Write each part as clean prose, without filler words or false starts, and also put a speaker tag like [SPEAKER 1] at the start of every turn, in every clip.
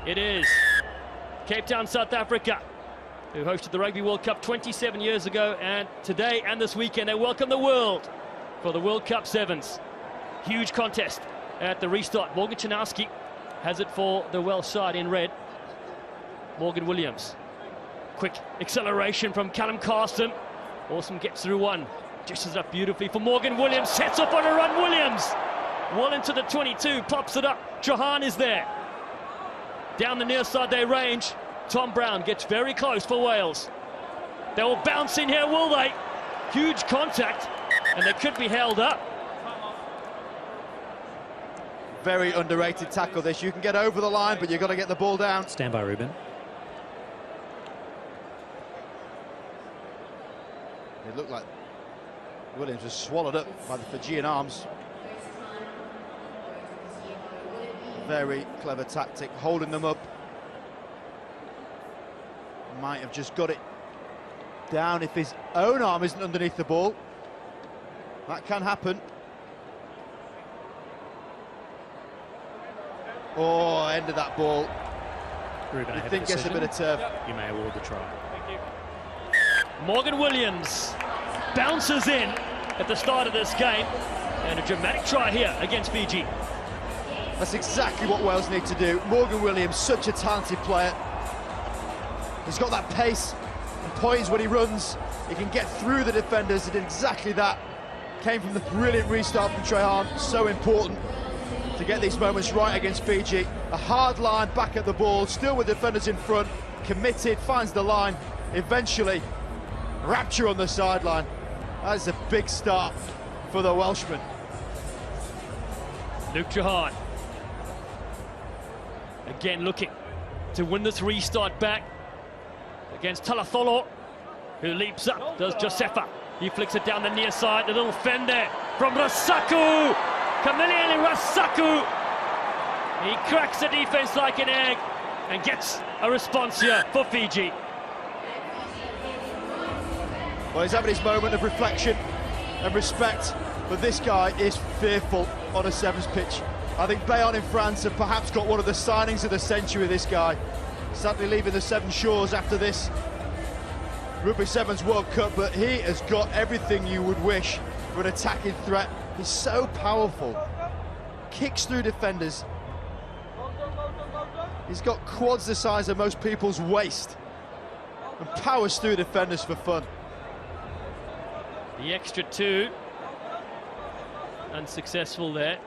[SPEAKER 1] It is Cape Town, South Africa, who hosted the Rugby World Cup 27 years ago, and today and this weekend they welcome the world for the World Cup Sevens. Huge contest at the restart. Morgan Chanowski has it for the Welsh side in red. Morgan Williams. Quick acceleration from Callum Carson. Awesome gets through one. Dishes up beautifully for Morgan Williams. Sets off on a run. Williams well into the 22. Pops it up. Johan is there. Down the near side they range. Tom Brown gets very close for Wales. They will bounce in here, will they? Huge contact, and they could be held up.
[SPEAKER 2] Very underrated tackle this. You can get over the line, but you've got to get the ball down.
[SPEAKER 3] Stand by, Ruben.
[SPEAKER 2] It looked like Williams was swallowed up by the Fijian arms. Very clever tactic, holding them up. Might have just got it down if his own arm isn't underneath the ball. That can happen. Oh, end of that ball.
[SPEAKER 3] Ruben,
[SPEAKER 2] I think gets a bit of turf.
[SPEAKER 3] You may award the try.
[SPEAKER 1] Thank you. Morgan Williams bounces in at the start of this game, and a dramatic try here against Fiji.
[SPEAKER 2] That's exactly what Wales need to do. Morgan Williams, such a talented player. He's got that pace and poise when he runs. He can get through the defenders. He did exactly that. Came from the brilliant restart from Trehan. So important to get these moments right against Fiji. A hard line back at the ball, still with defenders in front. Committed, finds the line. Eventually, rapture on the sideline. That is a big start for the Welshman.
[SPEAKER 1] Luke Johan. Again looking to win this restart back against Talatholo, who leaps up, does Josefa. He flicks it down the near side, a little fend there from Rasaku. Kamelieli Rasaku. He cracks the defense like an egg and gets a response here for Fiji.
[SPEAKER 2] Well, he's having his moment of reflection and respect, but this guy is fearful on a sevens pitch. I think Bayonne in France have perhaps got one of the signings of the century, this guy. Sadly leaving the Seven Shores after this Rugby Sevens World Cup, but he has got everything you would wish for an attacking threat. He's so powerful. Kicks through defenders. He's got quads the size of most people's waist and powers through defenders for fun.
[SPEAKER 1] The extra two. Unsuccessful there.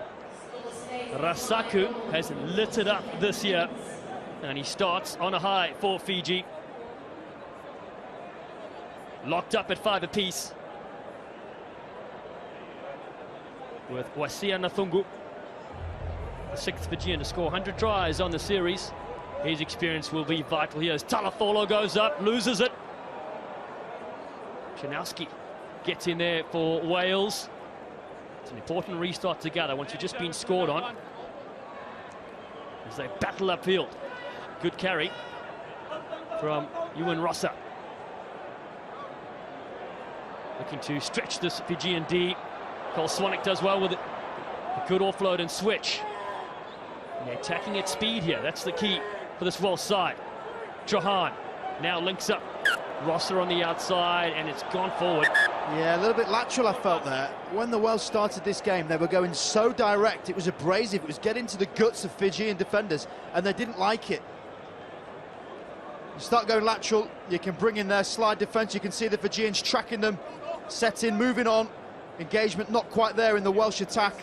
[SPEAKER 1] Rasaku has lit it up this year, and he starts on a high for Fiji. Locked up at 5 apiece with Wasia Nathungu, the 6th Fijian to score 100 tries on the series. His experience will be vital here as Talatholo goes up, loses it. Chanowski gets in there for Wales. It's an important restart together once you've just been scored on, as they battle upfield. Good carry from Ewan Rossa. Looking to stretch this Fijian D. Cole Swanwick does well with it. A good offload and switch. And they're attacking at speed here. That's the key for this Welsh side. Johan now links up. Rossa on the outside, and it's gone forward.
[SPEAKER 2] Yeah, a little bit lateral, I felt there. When the Welsh started this game, they were going so direct. It was abrasive. It was getting to the guts of Fijian defenders, and they didn't like it. You start going lateral, you can bring in their slide defence. You can see the Fijians tracking them, setting, moving on. Engagement not quite there in the Welsh attack.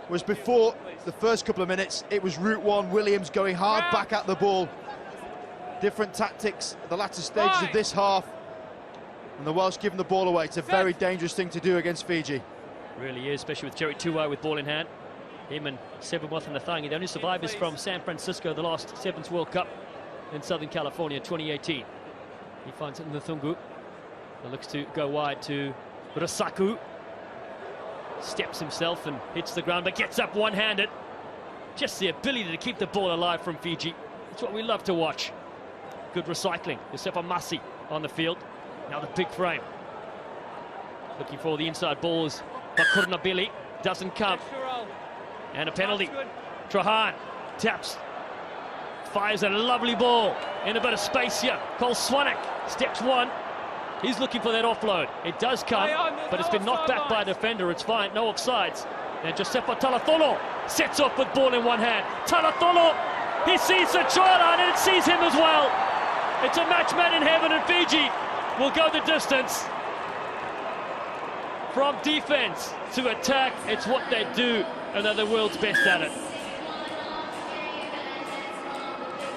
[SPEAKER 2] Whereas before the first couple of minutes, it was route one, Williams going hard back at the ball. Different tactics at the latter stages of this half. And the Welsh giving the ball away. It's a very dangerous thing to do against Fiji.
[SPEAKER 1] Really is, especially with Jerry Tuwai with ball in hand. Him and Sevenwath and Nathangi, the only survivors from San Francisco, the last Sevens World Cup in Southern California, 2018. He finds it in Nathungu. It looks to go wide to Rasaku. Steps himself and hits the ground, but gets up one-handed. Just the ability to keep the ball alive from Fiji. It's what we love to watch. Good recycling. Josefa Masi on the field. Now the big frame. Looking for the inside balls, but Kurnabili doesn't come. And a penalty. Trahan taps fires a lovely ball in a bit of space here. Cole Swanek steps one. He's looking for that offload. It does come, but it's been knocked back by a defender. It's fine, no offsides. And Josepha Talatholo sets off with ball in one hand. Talatholo, he sees the try line and it sees him as well. It's a match made in heaven, and Fiji will go the distance. From defense to attack, it's what they do, and they're the world's best at it.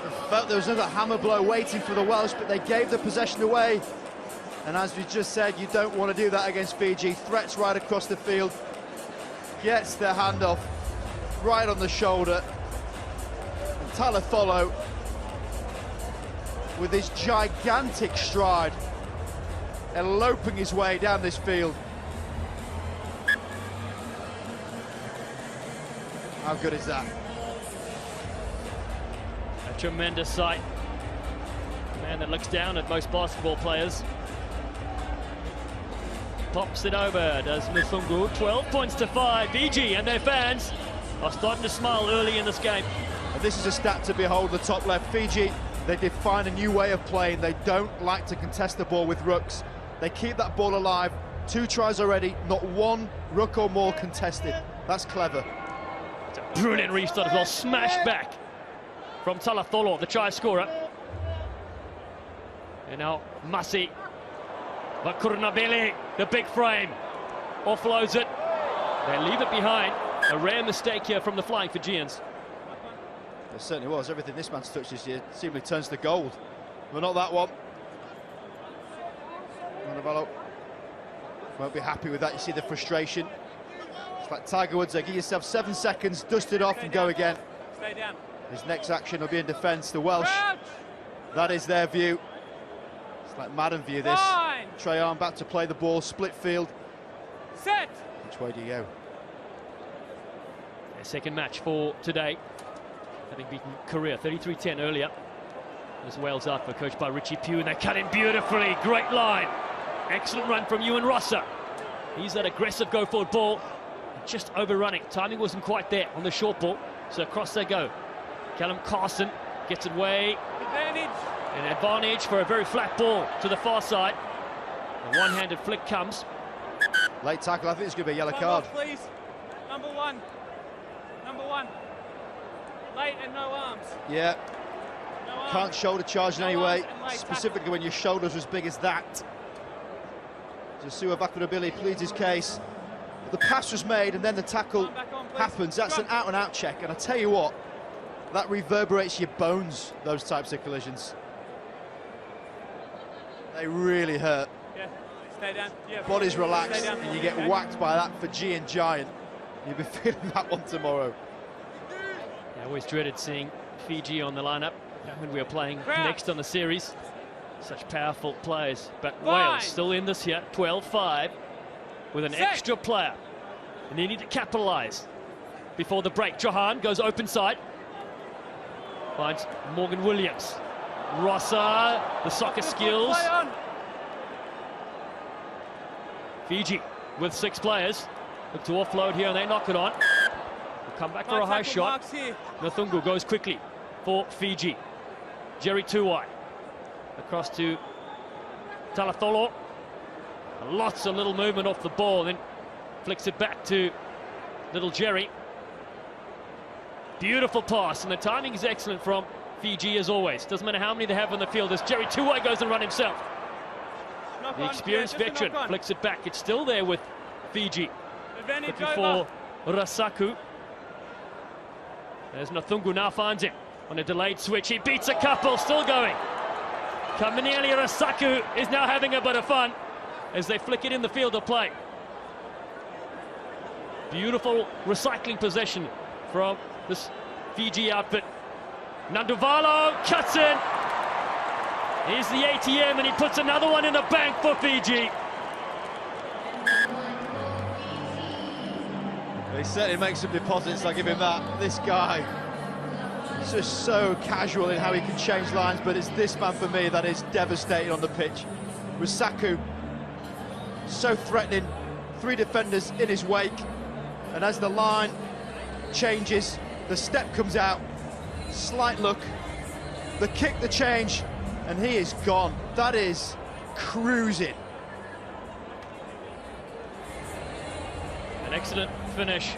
[SPEAKER 2] I felt there was another hammer blow waiting for the Welsh, but they gave the possession away. And as we just said, you don't want to do that against Fiji. Threats right across the field. Gets their hand off right on the shoulder. And Talatholo, with his gigantic stride, eloping his way down this field. How good is that?
[SPEAKER 1] A tremendous sight. A man that looks down at most basketball players. Pops it over, does Musungu. 12 points to 5. Fiji and their fans are starting to smile early in this game.
[SPEAKER 2] And this is a stat to behold, the top left. Fiji, they define a new way of playing. They don't like to contest the ball with rooks. They keep that ball alive. 2 tries already, not one rook or more contested. That's clever.
[SPEAKER 1] It's a brilliant restart as well. Smashed back from Talatholo, the try scorer. And now Masi. Vakurnabele, the big frame, offloads it. They leave it behind. A rare mistake here from the flying Fijians.
[SPEAKER 2] It certainly was. Everything this man's touched this year seemingly turns to gold. But not that one. Montevallo won't be happy with that. You see the frustration. It's like Tiger Woods. Give yourself 7 seconds, dust it off and go again.
[SPEAKER 4] Stay down.
[SPEAKER 2] His next action will be in defence. The Welsh, that is their view. It's like Madden view this. Trajan back to play the ball, split field.
[SPEAKER 4] Set.
[SPEAKER 2] Which way do you go?
[SPEAKER 1] Their second match for today, having beaten Korea 33-10 earlier. As Wales outfit coached by Richie Pugh, and they cut in beautifully. Great line. Excellent run from Ewan Rosser. He's that aggressive go-forward ball, just overrunning. Timing wasn't quite there on the short ball, so across they go. Callum Carson gets it away.
[SPEAKER 4] Advantage.
[SPEAKER 1] An advantage for a very flat ball to the far side. A one-handed flick comes.
[SPEAKER 2] Late tackle. I think it's going to be a yellow
[SPEAKER 4] Time
[SPEAKER 2] card.
[SPEAKER 4] off, please. Number one. Number one. Late and no arms.
[SPEAKER 2] Yeah.
[SPEAKER 4] No arms.
[SPEAKER 2] Can't shoulder charge in
[SPEAKER 4] No
[SPEAKER 2] any way,
[SPEAKER 4] arms and late
[SPEAKER 2] specifically
[SPEAKER 4] tackle.
[SPEAKER 2] when your shoulder's as big as that. Joshua Vakurnabele pleads his case. The pass was made and then the tackle
[SPEAKER 4] Back on, please.
[SPEAKER 2] happens. That's an out-and-out check, and I tell you what, that reverberates your bones, those types of collisions. They really hurt.
[SPEAKER 4] Yeah. Stay down. Yeah.
[SPEAKER 2] Body's relaxed,
[SPEAKER 4] Stay down.
[SPEAKER 2] and you get
[SPEAKER 4] Okay.
[SPEAKER 2] whacked by that Fijian giant. You'll be feeling that one tomorrow.
[SPEAKER 1] I always dreaded seeing Fiji on the lineup when we were playing
[SPEAKER 4] Crouch.
[SPEAKER 1] next on the series. Such powerful players, but
[SPEAKER 4] Fine.
[SPEAKER 1] Wales still in this here, 12-5, with an
[SPEAKER 4] Set.
[SPEAKER 1] extra player. And they need to capitalise before the break. Johan goes open side, finds Morgan Williams. Rosser, the soccer skills.
[SPEAKER 4] Play on.
[SPEAKER 1] Fiji with 6 players. Look to offload here and they knock it on. We'll come back for a high
[SPEAKER 4] Tackle
[SPEAKER 1] shot.
[SPEAKER 4] marks here.
[SPEAKER 1] Nathungu goes quickly for Fiji. Jerry Tuwai across to Talatholo. Lots of little movement off the ball, then flicks it back to little Jerry. Beautiful pass, and the timing is excellent from Fiji as always. Doesn't matter how many they have on the field as Jerry Tuwai goes and run himself.
[SPEAKER 4] Knock
[SPEAKER 1] The
[SPEAKER 4] on.
[SPEAKER 1] experienced
[SPEAKER 4] Yeah, just a
[SPEAKER 1] veteran
[SPEAKER 4] knock on.
[SPEAKER 1] flicks it back. It's still there with Fiji.
[SPEAKER 4] Advantage
[SPEAKER 1] Looking
[SPEAKER 4] over.
[SPEAKER 1] for Rasaku. There's Nathungu, now finds him on a delayed switch. He beats a couple, still going. Kamanieli Rasaku is now having a bit of fun as they flick it in the field of play. Beautiful recycling possession from this Fiji outfit. Nanduvalo cuts in. Here's the ATM and he puts another one in the bank for Fiji.
[SPEAKER 2] He certainly makes some deposits, I'll give him that. This guy is just so casual in how he can change lines, but it's this man for me that is devastating on the pitch. Rasaku, so threatening, 3 defenders in his wake, and as the line changes, the step comes out, slight look, the kick, the change, and he is gone. That is cruising.
[SPEAKER 1] An excellent finish.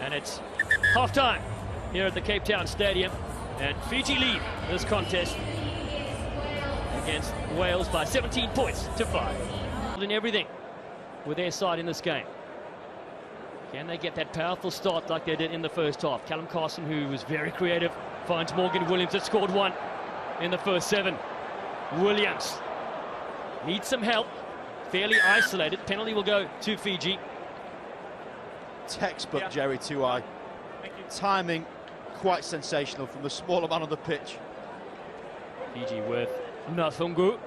[SPEAKER 1] And it's half-time here at the Cape Town Stadium. And Fiji lead this contest against Wales by 17 points to 5. In everything with their side in this game. Can they get that powerful start like they did in the first half? Callum Carson, who was very creative, finds Morgan Williams, that scored one in the first 7. Williams needs some help, fairly isolated. Penalty will go to Fiji.
[SPEAKER 2] Textbook Jerry Tuai. Timing quite sensational from the smaller man on the pitch.
[SPEAKER 1] Fiji with Nathungu.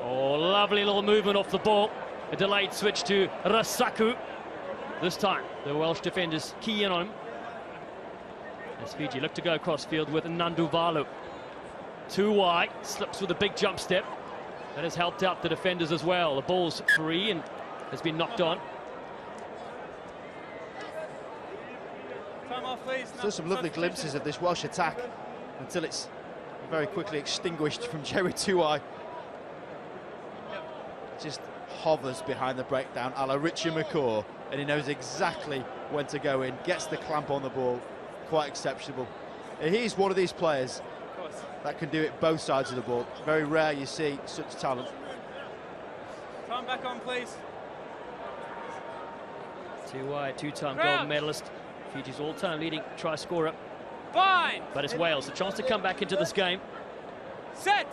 [SPEAKER 1] Oh, lovely little movement off the ball. A delayed switch to Rasaku. This time, the Welsh defenders key in on him. As Fiji look to go across field with Nanduvalu. Too wide, slips with a big jump step. That has helped out the defenders as well. The ball's free and has been knocked on.
[SPEAKER 4] Time off, please.
[SPEAKER 2] Still some lovely glimpses of this Welsh attack until it's very quickly extinguished from Jerry Tuai. Just hovers behind the breakdown a la Richie McCaw, and he knows exactly when to go in, gets the clamp on the ball. Quite exceptional. He's one of these players that can do it both sides of the ball. Very rare you see such talent.
[SPEAKER 4] Time back on, please.
[SPEAKER 1] Tuai, two-time gold medalist. Fiji's all-time leading try scorer.
[SPEAKER 4] Fine.
[SPEAKER 1] But it's Wales, a chance to come back into this game.
[SPEAKER 4] Set.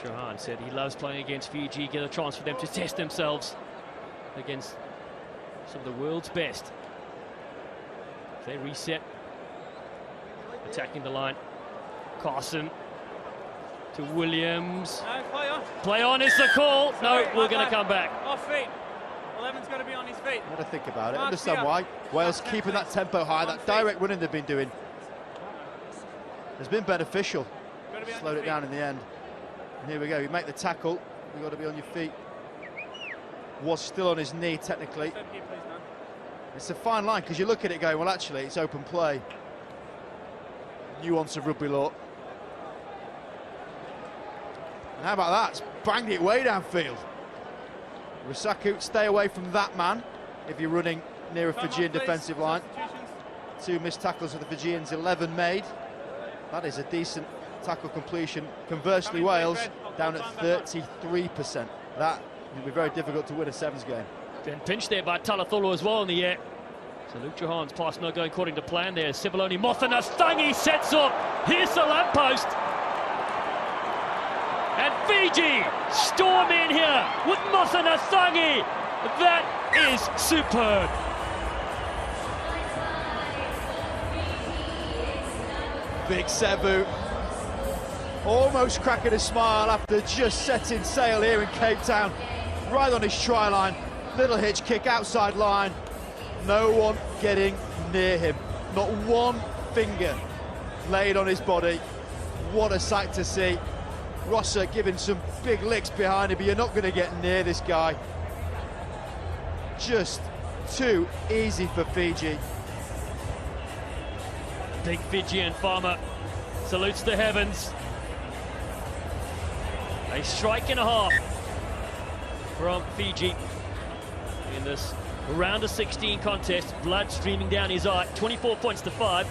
[SPEAKER 1] Chauhan said he loves playing against Fiji, get a chance for them to test themselves against some of the world's best. They reset, attacking the line. Carson to Williams.
[SPEAKER 4] No, play on.
[SPEAKER 1] Play on is the call.
[SPEAKER 4] Sorry,
[SPEAKER 1] No, we're going to come back.
[SPEAKER 4] Off feet. 11's got to be on his feet.
[SPEAKER 2] What to think about it.
[SPEAKER 4] Mark
[SPEAKER 2] Understand
[SPEAKER 4] here.
[SPEAKER 2] why. Wales keeping that tempo high, that direct running they've been doing has been beneficial.
[SPEAKER 4] Gotta be on
[SPEAKER 2] Slowed
[SPEAKER 4] your
[SPEAKER 2] it down in the end. And here we go. You make the tackle. You've got to be on your feet. Was still on his knee technically.
[SPEAKER 4] Step here, please, man.
[SPEAKER 2] It's a fine line because you look at it going, well, actually, it's open play. Nuance of rugby law. And how about that? It's banged it way downfield. Rasaku, stay away from that man if you're running near a
[SPEAKER 4] Time
[SPEAKER 2] Fijian
[SPEAKER 4] off, please.
[SPEAKER 2] defensive line.
[SPEAKER 4] Substitutions.
[SPEAKER 2] 2 missed tackles for the Fijians, 11 made. That is a decent tackle completion. Conversely, Wales down at 33%. That will be very difficult to win a sevens game.
[SPEAKER 1] Then pinched there by Talatholo as well in the air. So Luke Chauhan's pass not going according to plan there. Sivaloni Mothanastangi sets up. Here's the lamppost. And Fiji storm in here with Mothanastangi. That is superb.
[SPEAKER 2] Big Sevu almost cracking a smile after just setting sail here in Cape Town. Right on his try line. Little hitch kick outside line. No one getting near him. Not one finger laid on his body. What a sight to see. Rosser giving some big licks behind him, but you're not going to get near this guy. Just too easy for Fiji.
[SPEAKER 1] Big Fijian farmer salutes the heavens. A strike and a half from Fiji in this round of 16 contest. Blood streaming down his eye. 24 points to 5.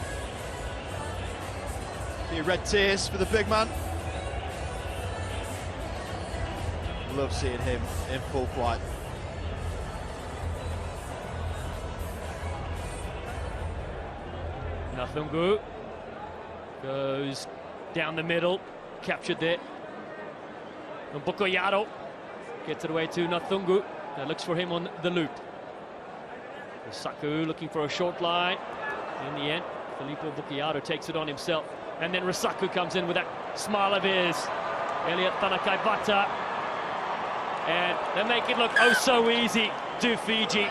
[SPEAKER 2] A few red tears for the big man. Love seeing him in full flight.
[SPEAKER 1] Nathungu goes down the middle, captured there. And Bukoyaro gets it away to Nathungu. Now looks for him on the loop. Rasaku looking for a short line. In the end, Filippo Bukoyaro takes it on himself. And then Rasaku comes in with that smile of his. Elliot Tanakaibata. And they make it look oh so easy to Fiji.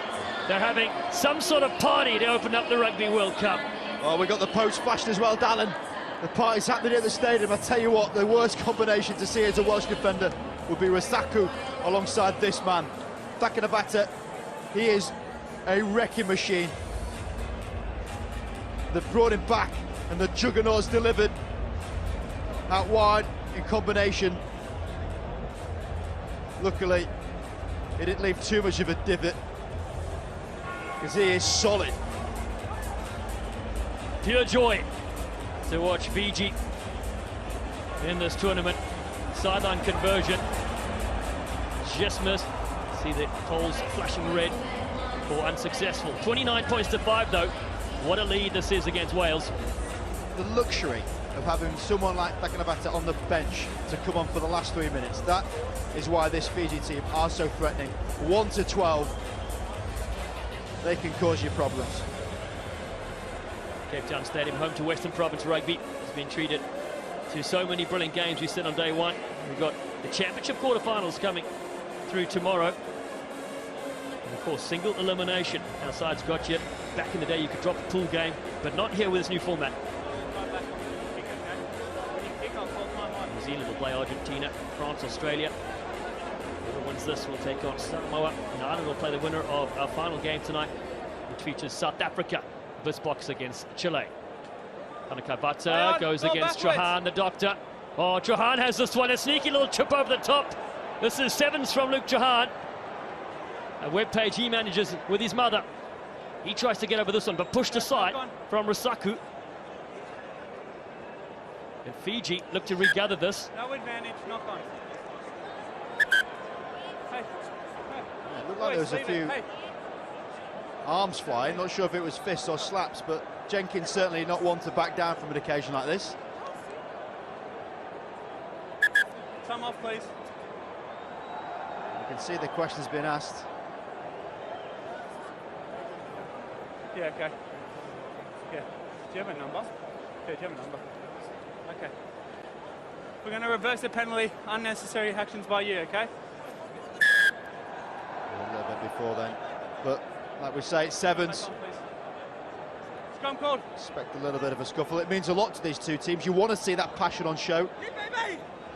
[SPEAKER 1] They're having some sort of party to open up the Rugby World Cup.
[SPEAKER 2] Oh, we got the post flashed as well, Dallin. The party's happening at the stadium. I tell you what, the worst combination to see as a Welsh defender would be Rasaku alongside this man. Takanabata, he is a wrecking machine. They've brought him back, and the juggernaut's delivered out wide in combination. Luckily, he didn't leave too much of a divot, because he is solid.
[SPEAKER 1] Pure joy to watch Fiji in this tournament. Sideline conversion just missed. See the poles flashing red for unsuccessful. 29 points to 5 though. What a lead this is against Wales.
[SPEAKER 2] The luxury of having someone like Takanabata on the bench to come on for the last 3 minutes. That is why this Fiji team are so threatening. 1 to 12, they can cause you problems.
[SPEAKER 1] Cape Town Stadium, home to Western Province Rugby, has been treated to so many brilliant games. We said on day one, we've got the championship quarterfinals coming through tomorrow. And of course, single elimination. Our side's got you. Back in the day, you could drop a pool game, but not here with this new format. New Zealand will play Argentina, France, Australia. Whoever wins this will take on Samoa. And Ireland will play the winner of our final game tonight, which features South Africa. This box against Chile. Takanabata goes against Trahan, the doctor. Oh, Trahan has this one, a sneaky little chip over the top. This is 7's from Luke Trahan. A webpage he manages with his mother. He tries to get over this one, but pushed aside from Rusaku. And Fiji look to regather this.
[SPEAKER 4] No advantage, knock on. Hey.
[SPEAKER 2] Yeah, it looked like there was a few arms flying. Not sure if it was fists or slaps, but Jenkins certainly not one to back down from an occasion like this.
[SPEAKER 4] Time off, please.
[SPEAKER 2] You can see the question's been asked.
[SPEAKER 4] Yeah, okay. Yeah. Do you have a number? Yeah, do you have a number? Okay. We're going to reverse the penalty. Unnecessary actions by you, okay?
[SPEAKER 2] A little bit before then. But, like we say, it's 7's.
[SPEAKER 4] Scrum called.
[SPEAKER 2] Expect a little bit of a scuffle. It means a lot to these two teams. You want to see that passion on show.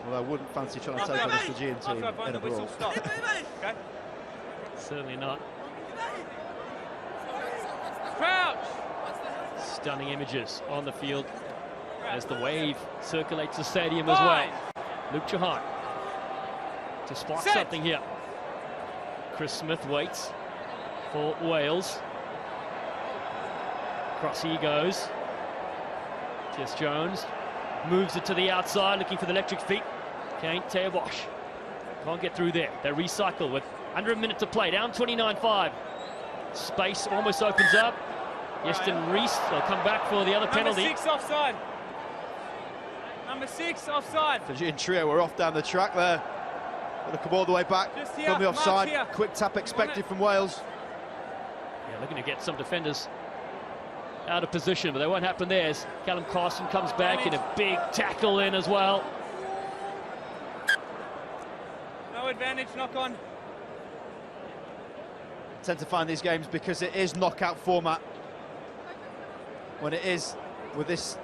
[SPEAKER 2] Well, I wouldn't fancy trying to take on this Fijian team in a brawl.
[SPEAKER 4] Okay.
[SPEAKER 1] Certainly not.
[SPEAKER 4] Crouch!
[SPEAKER 1] Stunning images on the field as the wave circulates the stadium as well. Luke Trahan to spark something here. Chris Smith waits for Wales. Cross he goes. Jess Jones moves it to the outside, looking for the electric feet. Kane Teobosh can't get through there. They recycle with under a minute to play. Down 29-5. Space almost opens up. Yeston Reese will come back for the other penalty.
[SPEAKER 4] Number 6 offside. Number 6 offside.
[SPEAKER 2] Fijian trio were off down the track there. Got to come all the way back from the offside. Quick tap expected from Wales.
[SPEAKER 1] Yeah, looking to get some defenders out of position, but they won't happen there as Callum Carson comes back in a big tackle in as well.
[SPEAKER 4] No advantage, knock on.
[SPEAKER 2] Tend to find these games because it is knockout format. When it is with this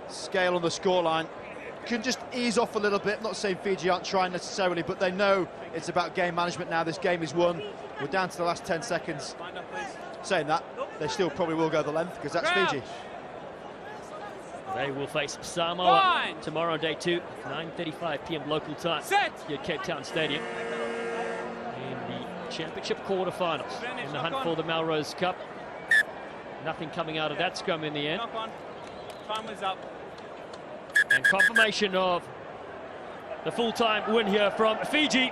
[SPEAKER 2] scale on the scoreline, can just ease off a little bit. Not saying Fiji aren't trying necessarily, but they know it's about game management now. This game is won. We're down to the last 10 seconds. Saying that, they still probably will go the length because that's Fiji.
[SPEAKER 1] They will face Samoa tomorrow on day 2, 9:35 p.m. local time here at Cape Town Stadium in the championship quarterfinals in the hunt for the Melrose Cup. Nothing coming out of that scrum in the end.
[SPEAKER 4] Time was up.
[SPEAKER 1] And confirmation of the full-time win here from Fiji.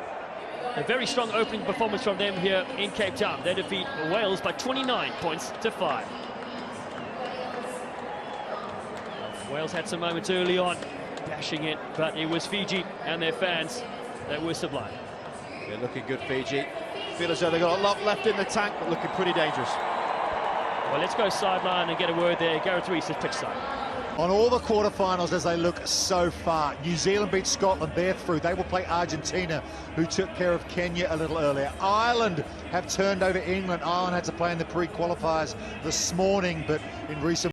[SPEAKER 1] A very strong opening performance from them here in Cape Town. They defeat Wales by 29 points to 5. Wales had some moments early on, bashing it, but it was Fiji and their fans that were sublime.
[SPEAKER 2] They're looking good, Fiji. Feel as though they've got a lot left in the tank, but looking pretty dangerous.
[SPEAKER 1] Well, let's go sideline and get a word there. Gareth Reese is pitch side.
[SPEAKER 5] On all the quarterfinals as they look so far, New Zealand beat Scotland, they're through. They will play Argentina, who took care of Kenya a little earlier. Ireland have turned over England. Ireland had to play in the pre-qualifiers this morning, but in recent